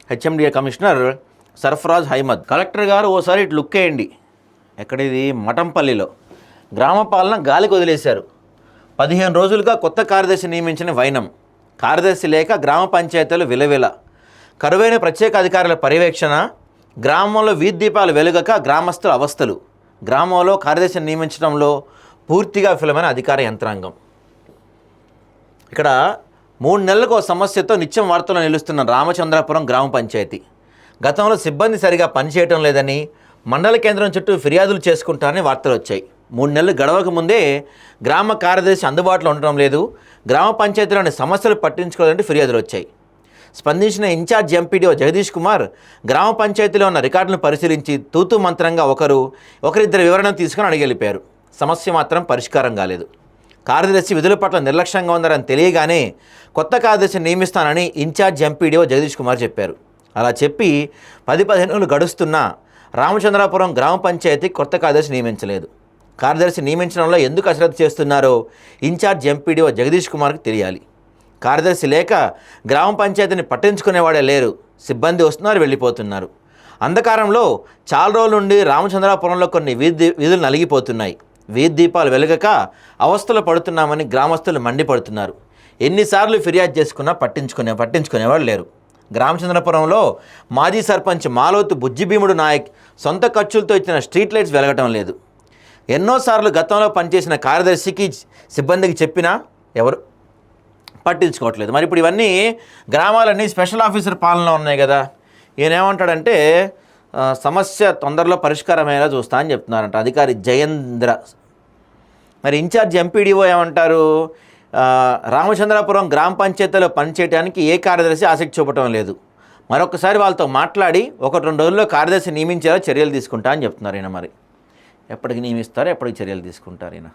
HMDA commissioner Sarfaraz Ahmed. Collector గారు ఓసారి ఇటు లుక్ వేయండి. ఎక్కడిది? మఠంపల్లిలో గ్రామ పాలన గాలికి వదిలేశారు. 15 రోజులుగా కొత్త కార్యదర్శి నియమించిన వైనం. కార్యదర్శి లేక గ్రామ పంచాయతీలు విలవిల. కరువైన ప్రత్యేక అధికారుల పర్యవేక్షణ. గ్రామంలో వీధి దీపాలు వెలుగక గ్రామస్తుల అవస్థలు. గ్రామంలో కార్యదర్శిని నియమించడంలో పూర్తిగా విఫలమైన అధికార యంత్రాంగం. ఇక్కడ 3 నెలలకు ఒక సమస్యతో నిత్యం వార్తల్లో నిలుస్తున్న రామచంద్రాపురం గ్రామ పంచాయతీ. గతంలో సిబ్బంది సరిగా పనిచేయటం లేదని, మండల కేంద్రం చుట్టూ ఫిర్యాదులు చేసుకుంటారని వార్తలు వచ్చాయి. 3 నెలలు గడవక ముందే గ్రామ కార్యదర్శి అందుబాటులో ఉండటం లేదు, గ్రామ పంచాయతీలోని సమస్యలు పట్టించుకోవాలంటే ఫిర్యాదులు వచ్చాయి. స్పందించిన ఇన్ఛార్జ్ ఎంపీడీఓ జగదీష్ కుమార్ గ్రామ పంచాయతీలో ఉన్న రికార్డులను పరిశీలించి తూతూ మంత్రంగా ఒకరిద్దరు వివరణ తీసుకుని అడిగెళ్ళిపోయారు. సమస్య మాత్రం పరిష్కారం కాలేదు. కార్యదర్శి విధుల పట్ల నిర్లక్ష్యంగా ఉందని తెలియగానే కొత్త కార్యదర్శిని నియమిస్తానని ఇన్ఛార్జ్ ఎంపీడీఓ జగదీష్ కుమార్ చెప్పారు. అలా చెప్పి 10-15 రోజులు గడుస్తున్నా రామచంద్రాపురం గ్రామ పంచాయతీ కొత్త కార్యదర్శి నియమించలేదు. కార్యదర్శి నియమించడంలో ఎందుకు అశ్రద్ధ చేస్తున్నారో ఇన్ఛార్జ్ ఎంపీడీఓ జగదీష్ కుమార్కి తెలియాలి. కార్యదర్శి లేక గ్రామ పంచాయతీని పట్టించుకునేవాడే లేరు. సిబ్బంది వస్తున్నారు, వెళ్ళిపోతున్నారు. అంధకారంలో చాలా రోజుల నుండి రామచంద్రాపురంలో కొన్ని వీధులు నలిగిపోతున్నాయి. వీధి దీపాలు వెలగక అవస్థలు పడుతున్నామని గ్రామస్తులు మండిపడుతున్నారు. ఎన్నిసార్లు ఫిర్యాదు చేసుకున్నా పట్టించుకునేవాళ్ళు లేరు. రామచంద్రపురంలో మాజీ సర్పంచ్ మాలోతు బుజ్జిభీముడు నాయక్ సొంత ఖర్చులతో ఇచ్చిన స్ట్రీట్ లైట్స్ వెలగటం లేదు. ఎన్నోసార్లు గతంలో పనిచేసిన కార్యదర్శికి సిబ్బందికి చెప్పినా ఎవరు పట్టించుకోవట్లేదు. మరి ఇప్పుడు ఇవన్నీ గ్రామాలన్నీ స్పెషల్ ఆఫీసర్ పాలనలో ఉన్నాయి కదా. ఈయన ఏమంటాడంటే సమస్య తొందరలో పరిష్కారమయ్యేలా చూస్తా అని చెప్తున్నారంట అధికారి జయేంద్ర. మరి ఇన్ఛార్జ్ ఎంపీడీఓ ఏమంటారు? రామచంద్రాపురం గ్రామ పంచాయతీలో పనిచేయడానికి ఏ కార్యదర్శి ఆసక్తి చూపటం లేదు. మరొకసారి వాళ్ళతో మాట్లాడి 1-2 రోజుల్లో కార్యదర్శి నియమించేలా చర్యలు తీసుకుంటా అని చెప్తున్నారు ఈయన. మరి ఎప్పటికి నియమిస్తారో, ఎప్పటికి చర్యలు తీసుకుంటారు ఈయన?